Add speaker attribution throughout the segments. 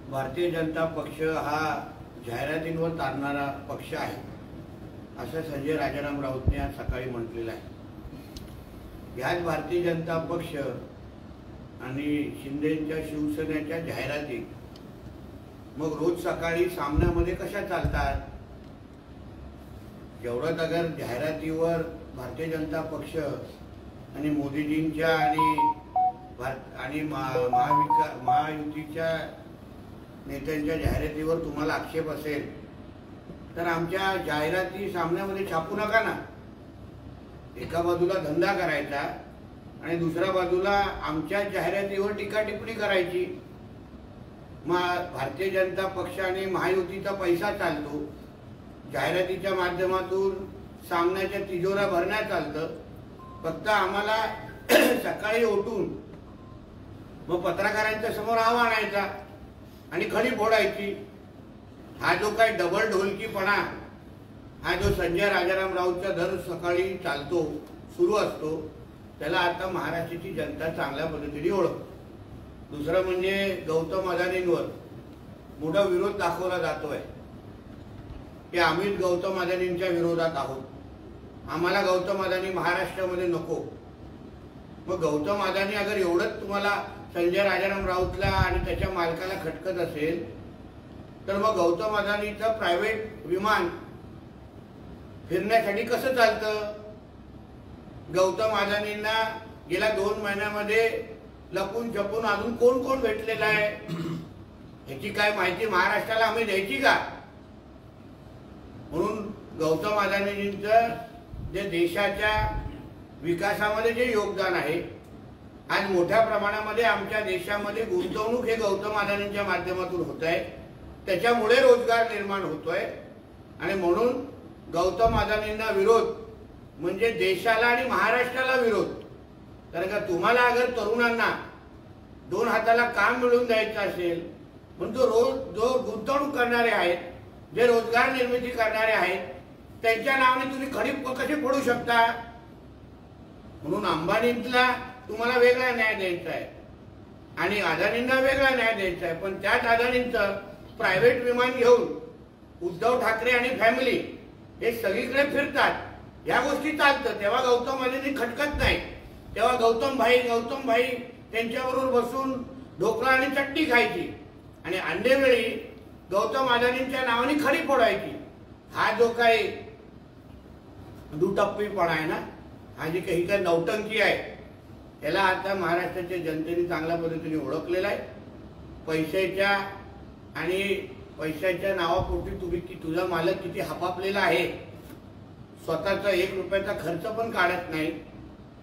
Speaker 1: भारतीय जनता पक्ष हा जाहिरातींवर तारणारा पक्ष आहे असं संजय राजाराम राऊतने आज सकाळी म्हटलेलं आहे। याच भारतीय जनता पक्ष आणि शिंदेच्या शिवसेनेच्या जाहिराती मग रोज सकाळी सामन्यामध्ये कशा चालतात? जेवढं अगर जाहिरातीवर भारतीय जनता पक्ष आणि मोदीजींच्या आणि महायुतीच्या नेत्यांच्या जाहिरातीवर तुम्हाला आक्षेप असेल तर आमच्या जाहिराती सामन्यामध्ये छापू नका ना। एका बाजूला धंदा करायचा आणि दुसऱ्या बाजूला आमच्या जाहिरातीवर टीका टिप्पणी करायची। भारतीय जनता पक्ष आणि महायुतीचा पैसा चालतो, जाहिरातीच्या माध्यमातून सामन्याच्या तिजोऱ्या भरण्यात चालतं। फक्त आम्हाला सकाळी उठून मग पत्रकारांच्या समोर आव्हान आणायचा आणि खडी फोडायची। हा जो काही डबल ढोलकीपणा हा जो संजय राजाराम राऊतच्या दर सकाळी चालतो सुरू असतो त्याला आता महाराष्ट्राची जनता चांगल्या पद्धतीने ओळखते। दुसरं म्हणजे गौतम अदानींवर मोठा विरोध दाखवला जातोय की आम्ही गौतम अदानींच्या विरोधात आहोत, आम्हाला गौतम अदानी महाराष्ट्रामध्ये नको। मग गौतम अदानी अगर एवढंच तुम्हाला संजय राजाराम राऊतला आणि त्याच्या मालकाला खटकत असेल तर मग गौतम अदानीचं प्रायव्हेट विमान फिरण्यासाठी कसं चालतं? गौतम अदानींना गेल्या 2 महिन्यामध्ये लपून छपून अजून कोण कोण भेटलेला आहे याची काय माहिती महाराष्ट्राला आम्ही द्यायची का? म्हणून गौतम अदानींचं जे देशाच्या विकासामध्ये जे योगदान आहे आज मोठ्या प्रमाणामध्ये आमच्या देशामध्ये गुंतवणूक हे गौतम अदानींच्या माध्यमातून होत आहे, त्याच्यामुळे रोजगार निर्माण होतोय। आणि म्हणून गौतम अदानींना विरोध म्हणजे देशाला आणि महाराष्ट्राला विरोध। कारण का तुम्हाला अगर तरुणांना 2 हाताला काम मिळवून द्यायचं असेल पण जो गुंतवणूक करणारे आहेत, जे रोजगार निर्मिती करणारे आहेत त्यांच्या नावाने तुम्ही खडी कशी फोडू शकता? म्हणून अंबानींना तुम्हाला वेगळा न्याय द्यायचा आहे आणि अदानींना वेगळा न्याय द्यायचा आहे। पण त्याच अदानींचं प्रायव्हेट विमान घेऊन उद्धव ठाकरे आणि फॅमिली हे सगळीकडे फिरतात, या गोष्टी चालतं। तेव्हा गौतम अदानी खटकत नाही, तेव्हा गौतम भाई त्यांच्याबरोबर बसून ढोकळा आणि चटणी खायची आणि अंडेवेळी गौतम अदानींच्या नावाने खडी फोडायची। हा जो काही दुटप्पीपणा आहे ना, हा जी काही नौटंकी आहे त्याला आता महाराष्ट्राच्या जनतेने चांगल्या पद्धतीने ओळखलेला आहे। पैशाच्या नावापोटी तुम्ही तुझा मालक किती हपापलेला आहे, स्वतःचा 1 रुपयाचा खर्च पण काढत नाही,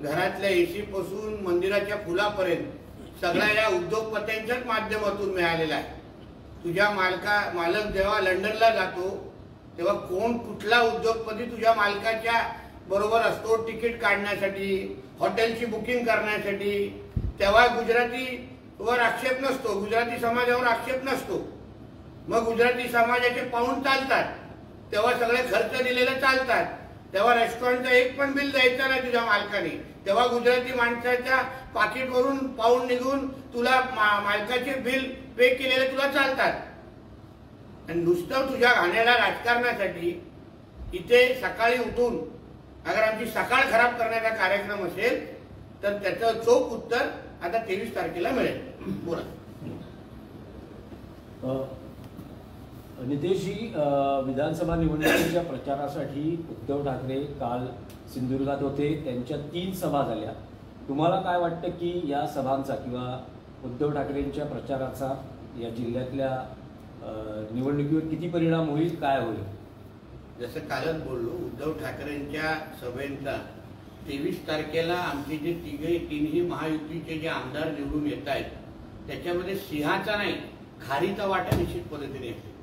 Speaker 1: घरातल्या एसी पासून मंदिराच्या फुलापर्यंत सगळ्या या उद्योगपत्यांच्याच माध्यमातून मिळालेला आहे। तुझ्या मालक जेव्हा लंडनला जातो तेव्हा कुठला उद्योगपती तुझ्या मालकाच्या बरोबर असतो तिकीट काढण्यासाठी, हॉटेलची बुकिंग करण्यासाठी? तेव्हा गुजरातीवर आक्षेप नसतो, गुजराती समाजावर आक्षेप नसतो। मग गुजराती समाजाचे पाऊंड चालतात तेव्हा सगळे खर्च दिलेले चालतात, तेव्हा रेस्टॉरंटचं एक पण बिल द्यायचं नाही तुझ्या मालकाने, तेव्हा गुजराती माणसाच्या पाकिटवरून पाऊंड निघून तुला मालकाचे बिल पे केलेले तुला चालतात। आणि नुसतं तुझ्या घाणेरड्या राजकारणासाठी इथे सकाळी उठून अगर आमची सकाळ खराब करण्याचा कार्यक्रम असेल तर त्याचं चोख उत्तर आता 23 तारखेला मिळेल। बोला
Speaker 2: नितेशजी, विधानसभा निवडणुकीच्या प्रचारासाठी उद्धव ठाकरे काल सिंधुदुर्गात होते, त्यांच्या 3 सभा झाल्या। तुम्हाला काय वाटतं की या सभांचा किंवा उद्धव ठाकरेंच्या प्रचाराचा या जिल्ह्यातल्या निवडणुकीवर किती परिणाम होईल, काय होईल?
Speaker 1: जसं कालच बोललो, उद्धव ठाकरेंच्या सभेचा 23 तारखेला आमचे जे तीनही महायुतीचे जे आमदार निवडून येत आहेत त्याच्यामध्ये सिंहाचा नाही खारीचा वाटा निश्चित पद्धतीने येते।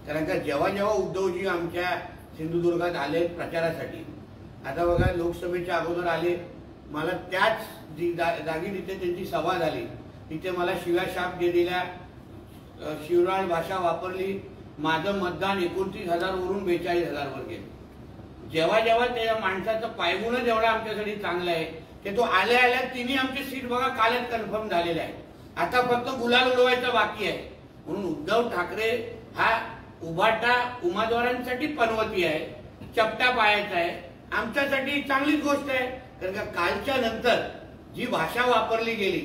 Speaker 1: कारण का जेव्हा उद्धवजी आमच्या सिंधुदुर्गात आले प्रचारासाठी, आता बघा लोकसभेच्या अगोदर आले, मला त्याच जागी तिथे त्यांची सभा झाली, तिथे मला शिव्याशाप दिलेल्या, शिवराळ भाषा वापरली, माझं मतदान 29,000 वरून 42,000 वर गेलं। जेव्हा त्या माणसाचं पायगुणच एवढा आमच्यासाठी चांगला आहे की तो आल्या तिन्ही आमची सीट बघा कालच कन्फर्म झालेले आहे। आता फक्त गुलाल उडवायचा बाकी आहे। म्हणून उद्धव ठाकरे हा उभाटा उमेदवारांसाठी पनवती आहे, चपटा पायाचा आहे. आमच्यासाठी चांगलीच गोष्ट आहे, कारण का कालच्या नंतर जी भाषा वापरली गेली,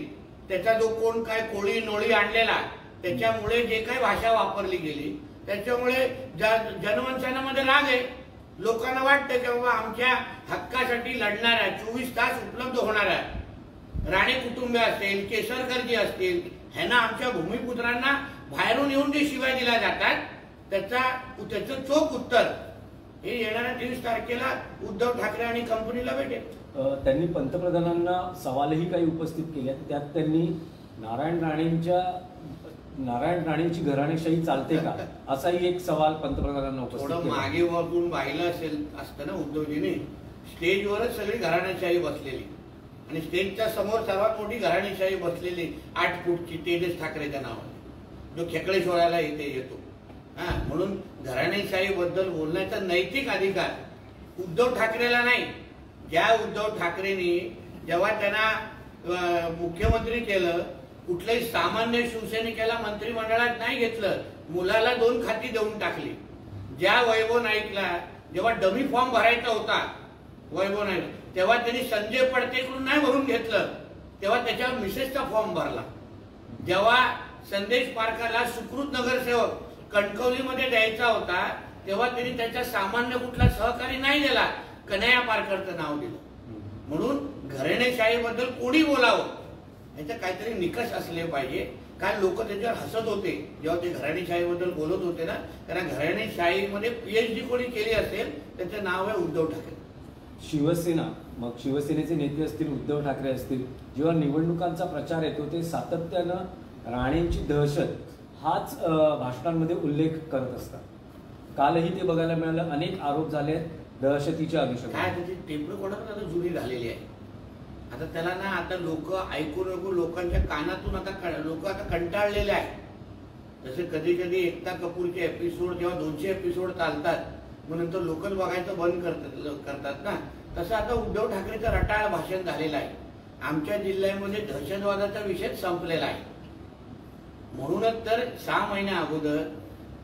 Speaker 1: त्याचा जो कोण काय कोळी नोळी आणलेला, त्याच्यामुळे जे काही भाषा वापरली गेली त्याच्यामुळे जनमानसामध्ये राग आहे. लोकांना वाटतं की बाबा आमच्या हक्कासाठी लढणाऱ्या 24 तास उपलब्ध होणाऱ्या राणे कुटुंबे असतील, केसरकरजी असतील, ह्यांना आमच्या भूमिपुत्रांना बाहेरून येऊन जे शिवाय दिल्या जातात त्याचं चोख उत्तर हे येणाऱ्या 23 तारखेला उद्धव ठाकरे आणि कंपनीला भेटेल.
Speaker 2: त्यांनी पंतप्रधानांना सवालही काही उपस्थित केले. त्यात त्यांनी नारायण राणेंची घराणेशाही चालते का असाही एक सवाल पंतप्रधानांना उपस्थित
Speaker 1: थोडं
Speaker 2: केला.
Speaker 1: मागे वापरून पाहिलं असतं ना उद्धवजीने, स्टेजवरच सगळी घराणेशाही बसलेली आणि स्टेजच्या समोर सर्वात मोठी घराणेशाही बसलेली 8 फूटची तेजस ठाकरेच्या नावाने, जो खेकडे सोडायला इथे येतो. म्हणून घराणेशाही बद्दल बोलण्याचा नैतिक अधिकार उद्धव ठाकरेला नाही. ज्या उद्धव ठाकरेंनी जेव्हा त्यांना मुख्यमंत्री केलं, कुठल्याही सामान्य शिवसैनिकाला मंत्रिमंडळात नाही घेतलं, मुलाला 2 खाती देऊन टाकली. ज्या वैभव नाईकला जेव्हा डमी फॉर्म भरायचा होता वैभव नाईक, तेव्हा त्यांनी संजय पडतेकडून नाही भरून घेतलं, तेव्हा त्याच्यावर मिसेसचा फॉर्म भरला. जेव्हा संदेश पारकरला सुकृत नगरसेवक कणकवलीमध्ये द्यायचा होता, तेव्हा त्यांनी त्याच्या सामान्य कुठला सहकारी नाही दिला, कन्हैया पारकरचं नाव दिलं. म्हणून घराणेशाहीबद्दल कोणी बोलावं याचा काहीतरी निकष असले पाहिजे. कारण लोक त्याच्यावर हसत होते जेव्हा ते घराणेशाहीबद्दल बोलत होते ना, कारण घराणेशाहीमध्ये PhD कोणी केली असेल त्याचं नाव आहे उद्धव ठाकरे.
Speaker 2: शिवसेना, मग शिवसेनेचे नेते असतील, उद्धव ठाकरे असतील, जेव्हा निवडणुकांचा प्रचार येतो ते सातत्यानं राणेंची दहशत हाच भाषणांमध्ये उल्लेख करत असतात. कालही ते बघायला मिळालं. अनेक आरोप झाले दहशतीच्या अनुषंगाने.
Speaker 1: काय त्याची टेप रेकॉर्डर आता जुनी झालेली आहे. आता त्याला ना आता लोक ऐकून लोकांच्या कानातून आता लोक आता कंटाळलेले आहेत. जसे कधी कधी एकता कपूरचे एपिसोड जेव्हा 200 एपिसोड चालतात मग नंतर लोकच बघायचं बंद करतात ना, तसं आता उद्धव ठाकरेचं रटाळ भाषण झालेलं आहे. आमच्या जिल्ह्यामध्ये दहशतवादाचा विषय संपलेला आहे. म्हणूनच तर 6 महिन्या अगोदर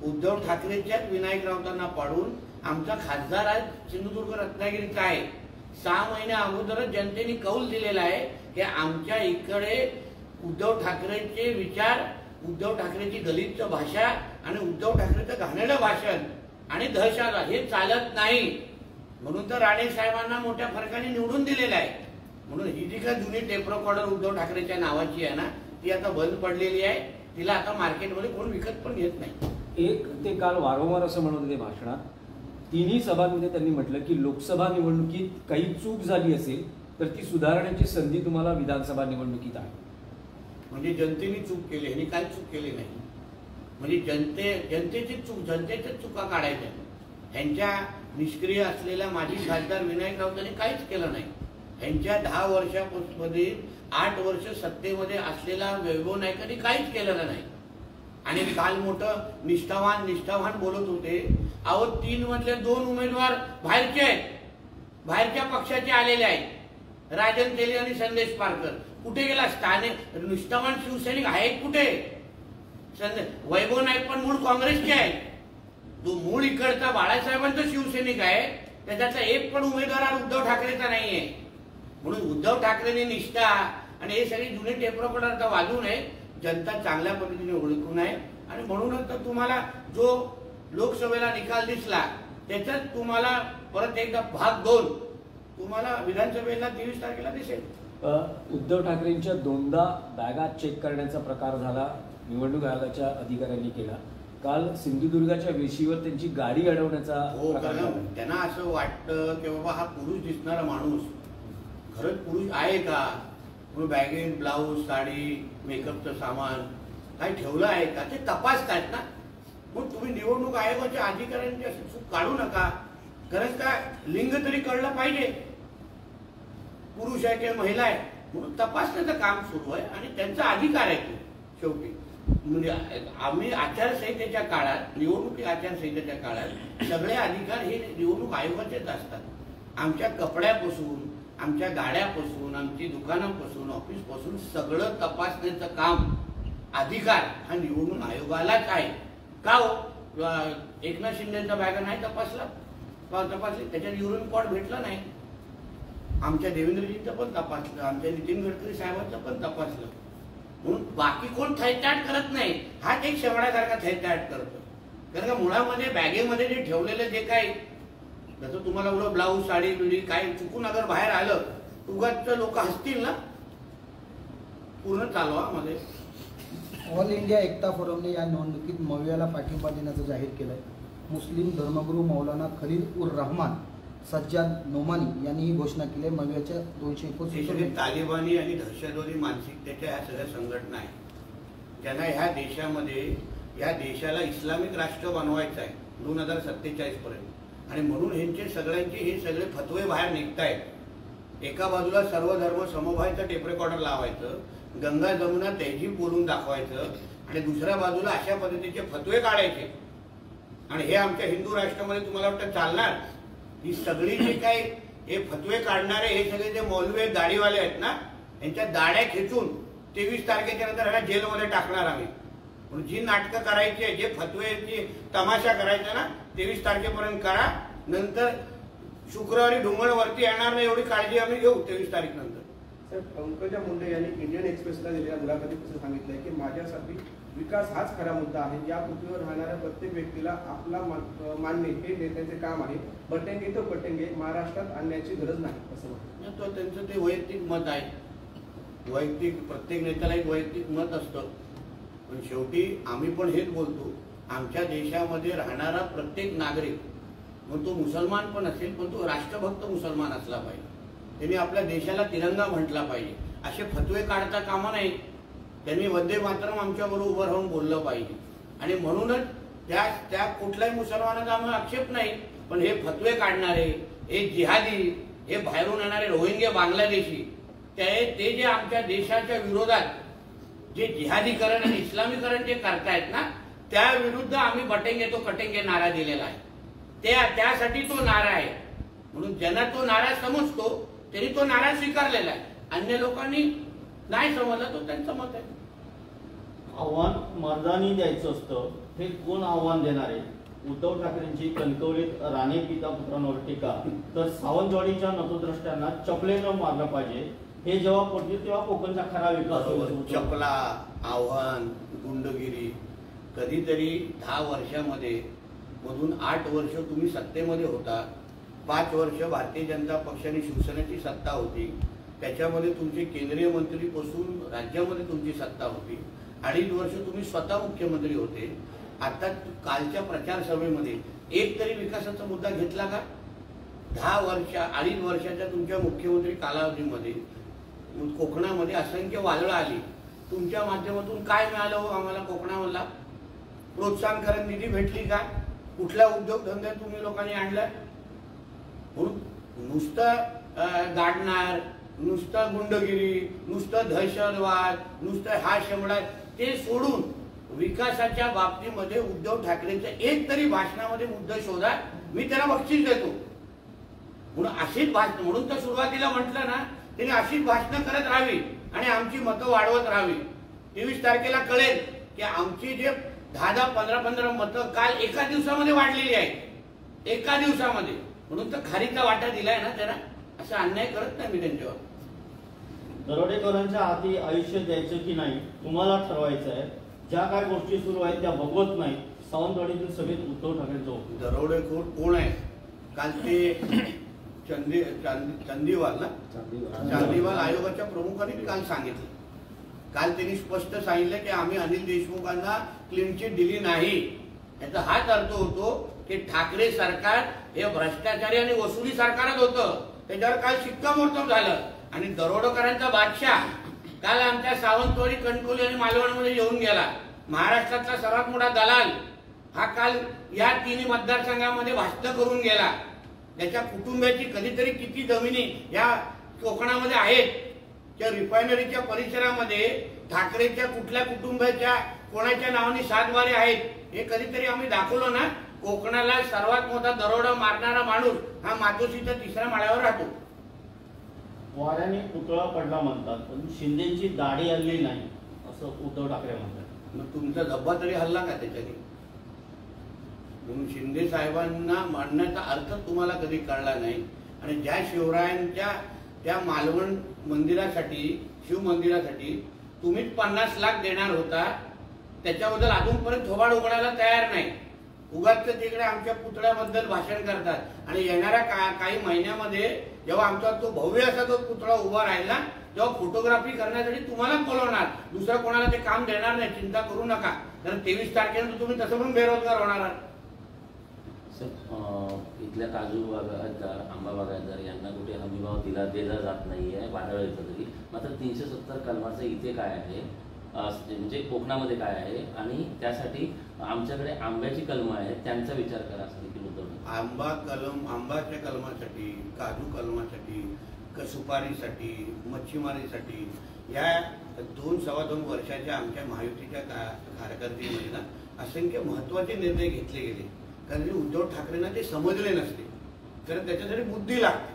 Speaker 1: उद्धव ठाकरेच्याच विनायक राऊतांना पाडून आमचा खासदार आज सिंधुदुर्ग रत्नागिरीचा आहे. 6 महिन्या अगोदरच जनतेने कौल दिलेला आहे की आमच्या इकडे उद्धव ठाकरेचे विचार, उद्धव ठाकरेची गलिच्छ भाषा आणि उद्धव ठाकरेचं घाणेरडं भाषण आणि दहशतवाद हे चालत नाही. म्हणून तर राणे साहेबांना मोठ्या फरकाने निवडून दिलेलं आहे. म्हणून ही जी काय जुनी टेप रेकॉर्डर उद्धव ठाकरेच्या नावाची आहे ना, ती आता बंद पडलेली आहे. तिला आता मार्केटमध्ये कोण विकत पण घेत नाही.
Speaker 2: एक ते काल वारंवार असं म्हणत होते भाषणात, तिन्ही सभांमध्ये त्यांनी म्हटलं की लोकसभा निवडणुकीत काही चूक झाली असेल तर ती सुधारण्याची संधी तुम्हाला विधानसभा निवडणुकीत आहे.
Speaker 1: म्हणजे जनतेने चूक केली, ह्यांनी काय चूक केली नाही. म्हणजे जनतेची चूक, जनतेच्या चुका काढायच्या. ह्यांच्या निष्क्रिय असलेल्या माजी खासदार विनायक राऊतांनी काहीच केलं नाही. ह्यांच्या 10 वर्षामध्ये 8 वर्ष सत्तेमध्ये असलेला वैभव नाईकांनी काहीच केलेलं नाही. आणि काल मोठं निष्ठावान बोलत होते. अहो 3 मधले 2 उमेदवार बाहेरचे आहेत, बाहेरच्या पक्षाचे आलेले आहेत, राजन तेली आणि संदेश पारकर. कुठे गेला स्थानिक निष्ठावान शिवसैनिक आहेत कुठे? वैभव नाईक पण मूळ काँग्रेसचे आहे, तो मूळ इकडचा बाळासाहेबांचा शिवसैनिक आहे, त्याच्यातला एक पण उमेदवार उद्धव ठाकरेचा नाहीये. म्हणून उद्धव ठाकरेंनी निष्ठा आणि हे सगळी जुने टेप रेकॉर्डर आता वाजवू नये. जनता चांगल्या पद्धतीने ओळखू नये. आणि म्हणूनच तर तुम्हाला जो लोकसभेला निकाल दिसला त्याच्यात तुम्हाला परत एकदा भाग 2 तुम्हाला विधानसभेला 23 तारखेला दिसेल.
Speaker 2: उद्धव ठाकरेंच्या 2दा बॅगा चेक करण्याचा प्रकार झाला, निवडणूक आयोगाच्या अधिकाऱ्यांनी केला. काल सिंधुदुर्गाच्या वेशीवर त्यांची गाडी अडवण्याचा प्रकार झाला.
Speaker 1: त्यांना असं वाटतं की बाबा हा पुरुष दिसणारा माणूस खरंच पुरुष आहे का, म्हणून बॅगेज, ब्लाऊज, साडी, मेकअपचं सामान काही ठेवलं आहे का ते तपासतात ना. मग तुम्ही निवडणूक आयोगाच्या अधिकाऱ्यांची अशी चूक काढू नका. खरंच काय लिंग तरी कळलं पाहिजे, पुरुष आहे की महिला आहे म्हणून तपासण्याचं काम सुरू आहे आणि त्यांचा अधिकार आहे तो शेवटी. म्हणजे आम्ही आचारसंहितेच्या काळात, निवडणुकी आचारसंहितेच्या काळात सगळे अधिकार हे निवडणूक आयोगाचेच असतात. आमच्या कपड्यापासून, आमच्या गाड्यापासून, आमची दुकानापासून, ऑफिसपासून सगळं तपासण्याचं काम अधिकार हा निवडणूक आयोगालाच आहे का हो? एकनाथ शिंदेचा बॅगा नाही तपासला, त्याच्यात युरिन पॉट भेटला नाही. आमच्या देवेंद्रजींचं पण तपासलं, आमच्या नितीन गडकरी साहेबांचं पण तपासलं. म्हणून बाकी कोण थैताट करत नाही, हाच एक शेवड्यासारखा थैताट करतो. कारण का मुळामध्ये बॅगेमध्ये जे ठेवलेलं जे काही, जसं तुम्हाला एवढं ब्लाऊज साडी बिडी काय चुकून अगर बाहेर आलं उगाच लोक हसतील ना. पूर्ण चालवा मध्ये
Speaker 3: ऑल इंडिया एकता फोरमने या निवडणुकीत मवियाला पाठिंबा देण्याचं जाहीर केलंय. मुस्लिम धर्मगुरू मौलाना खलील उर रहमान सज्जाद नोमानी यांनी ही घोषणा केली. मवियाच्या 221
Speaker 1: तालिबानी आणि दहशतवादी मानसिकतेच्या ह्या सगळ्या संघटना आहेत ज्यांना ह्या देशामध्ये या देशाला इस्लामिक राष्ट्र बनवायचं आहे 2047 पर्यंत. आणि म्हणून ह्यांचे सगळ्यांचे हे सगळे फतवे बाहेर निघतायत. एका बाजूला सर्व धर्म समभावाचं टेप रेकॉर्डर लावायचं, गंगा जमुना तहजीब बोलून दाखवायचं, आणि दुसऱ्या बाजूला अशा पद्धतीचे फतवे काढायचे. आणि हे आमच्या हिंदू राष्ट्रामध्ये तुम्हाला वाटतं चालणार? ही सगळी जे काही हे फतवे काढणारे हे सगळे जे मौलवी दाढीवाले आहेत ना, यांच्या दाढ्या खेचून 23 तारखेच्या नंतर ह्याला जेलमध्ये टाकणार आम्ही. म्हणून जी नाटकं करायची, जे फतवेची तमाशा करायचा ना 23 तारखेपर्यंत करा, नंतर शुक्रवारी ढुंगणवरती येणार नाही एवढी काळजी आम्ही घेऊ 23 तारीख नंतर.
Speaker 4: सर, पंकजा मुंडे यांनी इंडियन एक्सप्रेसला दिलेल्या मुलाखतीत असं सांगितलंय की माझ्यासाठी विकास हाच खरा मुद्दा आहे. या पृथ्वीवर राहणाऱ्या प्रत्येक व्यक्तीला आपला मानणे हे नेत्यांचे काम आहे. बटेंगे तो कटेंगे महाराष्ट्रात आणण्याची गरज नाही असं म्हणतात.
Speaker 1: तो त्यांचं ते वैयक्तिक मत आहे. वैयक्तिक प्रत्येक नेत्याला एक वैयक्तिक मत असतं. पण शेवटी आम्ही पण हेच बोलतो, आमच्या देशामध्ये राहणारा प्रत्येक नागरिक, मग तो मुसलमान पण असेल पण तो राष्ट्रभक्त मुसलमान असला पाहिजे. त्यांनी आपल्या देशाला तिरंगा म्हटला पाहिजे. असे फतवे काढता कामा नाही. त्यांनी वंदे मातरम आमच्याबरोबर उभं राहून बोललं पाहिजे. आणि म्हणूनच त्या कुठल्याही मुसलमानाचा आम्हाला आक्षेप नाही. पण हे फतवे काढणारे, हे जिहादी, हे बाहेरून येणारे रोहिंग्या बांगलादेशी, ते जे आमच्या देशाच्या विरोधात जे जिहादीकरण आणि इस्लामीकरण जे करतायत ना, त्या विरुद्ध आम्ही बटेंगे तो कटेंगे नारा दिलेला आहे. त्यासाठी तो नारा आहे. म्हणून ज्यांना तो नारा समजतो त्यांनी तो नारा स्वीकारलेला आहे. अन्य लोकांनी नाही समजला तो त्यांचं मत आहे.
Speaker 5: आव्हान मर्दानी द्यायचं असतं, हे कोण आव्हान देणार आहे? उद्धव ठाकरेंची कणकवलीत राणे पिता पुत्रांवर टीका, तर सावंतवाडीच्या नतोद्रष्ट्यांना चपलेनं मारलं पाहिजे. हे जेव्हा पडतील तेव्हा कोकणचा खरा विकास होईल.
Speaker 1: चपला, आव्हान, गुंडगिरी. कधीतरी 10 वर्षामध्ये मधून 8 वर्ष तुम्ही सत्तेमध्ये होता, 5 वर्ष भारतीय जनता पक्ष आणि शिवसेनेची सत्ता होती. त्याच्यामध्ये तुमचे केंद्रीय मंत्रीपासून राज्यामध्ये तुमची सत्ता होती. 2.5 वर्ष तुम्ही स्वतः मुख्यमंत्री होते. आता कालच्या प्रचार सभेमध्ये एक तरी विकासाचा मुद्दा घेतला का? 2.5 वर्षाच्या तुमच्या मुख्यमंत्री कालावधीमध्ये कोकणामध्ये असंख्य वादळं आली. तुमच्या माध्यमातून काय मिळालं हो आम्हाला? कोकणामधला प्रोत्साहनकारक निधी भेटली का? कुठल्या उद्योगधंदे तुम्ही लोकांनी आणलाय? म्हणून नुसतं गाडणार, नुसतं गुंडगिरी, नुसतं दहशतवाद, नुसतं हा शेमडा, ते सोडून विकासाच्या बाबतीमध्ये उद्धव ठाकरेंच्या एक तरी भाषणामध्ये मुद्दा शोधा, मी त्याला बक्षीस देतो. म्हणून अशीच भाषण, म्हणून तर सुरुवातीला म्हटलं ना, त्यांनी अशीच भाषणं करत राहावी आणि आमची मतं वाढवत राहावी. 23 तारखेला कळेल की आमची जे 10-10, 15-15 मतं काल एका दिवसामध्ये वाढलेली आहेत. एका दिवसामध्ये. म्हणून तर खारीचा वाटा दिलाय ना त्याला. असं अन्याय करत नाही मी त्यांच्यावर.
Speaker 5: दरोडेखोरांच्या हाती आयुष्य द्यायचं की नाही तुम्हाला ठरवायचं आहे. ज्या काय गोष्टी सुरू आहेत त्या बघवत नाही. सावंतवाडीतील सभेत उद्धव ठाकरेंचं
Speaker 1: दरोडेखोर कोण आहे? काल ते चांदीवाल आयोगाच्या प्रमुखांनी काल सांगितलं. काल त्यांनी स्पष्ट सांगितलं की आम्ही अनिल देशमुखांना क्लीन चिट दिली नाही. याचा हाच अर्थ होतो की ठाकरे सरकार हे भ्रष्टाचारी आणि वसुली सरकारच होतं. त्याच्यावर काल शिक्कामोर्तब झालं. आणि दरोडेखोरांचा बादशाह काल आमच्या सावंतवाडी, कणकवली आणि मालवणमध्ये येऊन गेला. महाराष्ट्रातला सर्वात मोठा दलाल हा काल या 3 मतदारसंघामध्ये भाषण करून गेला. त्याच्या कुटुंबाची कधीतरी किती जमिनी या कोकणामध्ये आहेत, त्या रिफायनरीच्या परिसरामध्ये ठाकरेच्या कुठल्या कुटुंबाच्या कोणाच्या नावाने 7 वारे आहेत हे कधीतरी आम्ही दाखवलं ना. कोकणाला सर्वात मोठा दरोडा मारणारा माणूस हा मातोश्रीच्या 3ऱ्या माळ्यावर राहतो.
Speaker 5: वाऱ्याने पुतळा पडला म्हणतात, पण शिंदेची दाढी आली नाही असं उद्धव ठाकरे म्हणतात.
Speaker 1: मग तुमचा डब्बा तरी हल्ला का त्याच्याने? म्हणून शिंदे साहेबांना मांडण्याचा अर्थ तुम्हाला कधी कळला नाही. आणि ज्या शिवरायांच्या त्या मालवण मंदिरासाठी, शिव मंदिरासाठी तुम्हीच 50 लाख देणार होता, त्याच्याबद्दल अजूनपर्यंत थोबाड उघडायला तयार नाही. उगाच तिकडे आमच्या पुतळ्याबद्दल भाषण करतात आणि येणाऱ्या काही महिन्यामध्ये जेव्हा आमचा तो भव्य असा तो पुतळा उभा राहिला तेव्हा फोटोग्राफी करण्यासाठी तुम्हाला बोलवणार, दुसरं कोणाला ते काम देणार नाही. चिंता करू नका, कारण 23 तारखेनंतर तुम्ही तसं पण बेरोजगार होणार आहात.
Speaker 6: इथल्या काजू बागायतदार, आंबा बागायतदार यांना कुठे हमीभाव दिला जात नाहीये वादळ येतं तरी. मात्र 370 कलमाचं इथे काय आहे, म्हणजे कोकणामध्ये काय आहे, आणि त्यासाठी आमच्याकडे आंब्याची कलमं आहेत, त्यांचा विचार करा असं देखील उद्धव.
Speaker 1: आंब्याच्या कलमासाठी, काजू कलमासाठी, सुपारीसाठी, मच्छीमारीसाठी या 2-2.25 वर्षाच्या आमच्या महायुतीच्या कारकिर्दीमध्ये ना असंख्य महत्वाचे निर्णय घेतले गेले. कारण उद्धव ठाकरेंना ते समजले नसते, कारण त्याच्यासाठी बुद्धी लागते.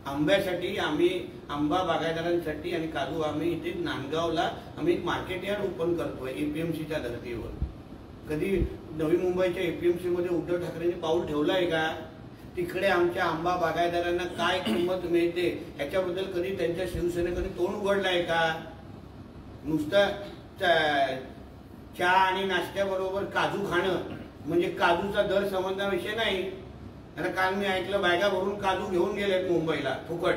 Speaker 1: आंब्यासाठी आम्ही, आंबा बागायतदारांसाठी आणि काजू, आम्ही इथे नांदगावला आम्ही एक मार्केट यार्ड ओपन करतोय एपीएमसीच्या धर्तीवर. कधी नवी मुंबईच्या एपीएमसी मध्ये उद्धव ठाकरेंनी पाऊल ठेवलं आहे का? तिकडे आमच्या आंबा बागायतदारांना काय किंमत मिळते याच्याबद्दल कधी त्यांच्या शिवसेनेकडे तोंड उघडलं आहे का? नुसतं चहा आणि नाश्त्याबरोबर काजू खाणं म्हणजे काजूचा दर संबंधाविषयी नाही. आता काल मी ऐकलं बॅगा भरून काजू घेऊन गेलेत मुंबईला फुकट.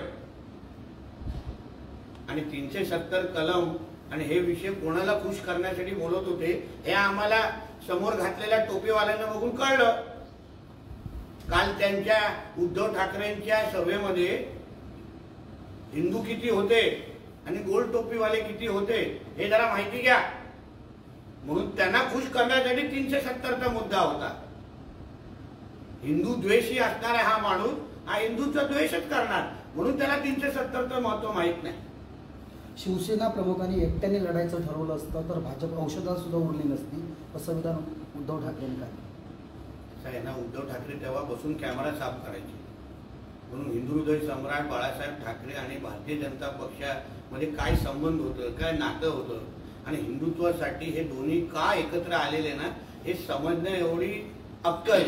Speaker 1: आणि 370 कलम आणि हे विषय कोणाला खुश करण्यासाठी बोलत होते हे आम्हाला समोर घातलेल्या टोपीवाल्यांना बघून कळलं. काल त्यांच्या उद्धव ठाकरेंच्या सभेमध्ये हिंदू किती होते आणि गोल टोपीवाले किती होते हे जरा माहिती घ्या. म्हणून त्यांना खुश करण्यासाठी 370चा मुद्दा होता. हिंदू द्वेषी असणारा हा माणूस हा हिंदूचा द्वेषच करणार, म्हणून त्याला 370चं महत्व माहित नाही.
Speaker 3: शिवसेना प्रमुखांनी एकट्याने लढायचं ठरवलं असतं तर भाजप औषधात सुद्धा उरली नसती, असं विधान उद्धव ठाकरेंनी काय?
Speaker 1: आहे ना, उद्धव ठाकरे तेव्हा बसून कॅमेरा साफ करायचे. म्हणून हिंदू हृदय सम्राट बाळासाहेब ठाकरे आणि भारतीय जनता पक्षामध्ये काय संबंध होतं, काय नातं होतं आणि हिंदुत्वासाठी हे दोन्ही का एकत्र आलेले ना हे समजणं एवढी अक्कल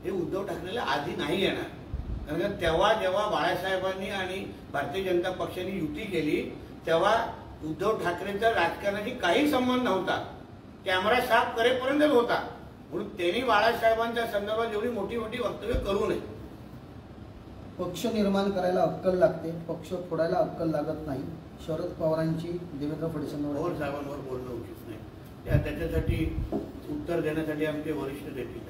Speaker 1: हे उद्धव ठाकरेला आधी नाही येणार. कारण तेव्हा जेव्हा बाळासाहेबांनी आणि भारतीय जनता पक्षाने युती केली तेव्हा उद्धव ठाकरेंचा राजकारणाशी काही संबंध नव्हता, कॅमेरा साफ करेपर्यंतच होता. म्हणून त्यांनी बाळासाहेबांच्या संदर्भात एवढी मोठी मोठी वक्तव्य करू नये.
Speaker 3: पक्ष निर्माण करायला अक्कल लागते, पक्ष फोडायला अक्कल लागत नाही. शरद पवारांची देवेंद्र फडणवीस
Speaker 1: पवार साहेबांवर बोलणं उचित नाही. त्याच्यासाठी उत्तर देण्यासाठी आमचे वरिष्ठ देतील.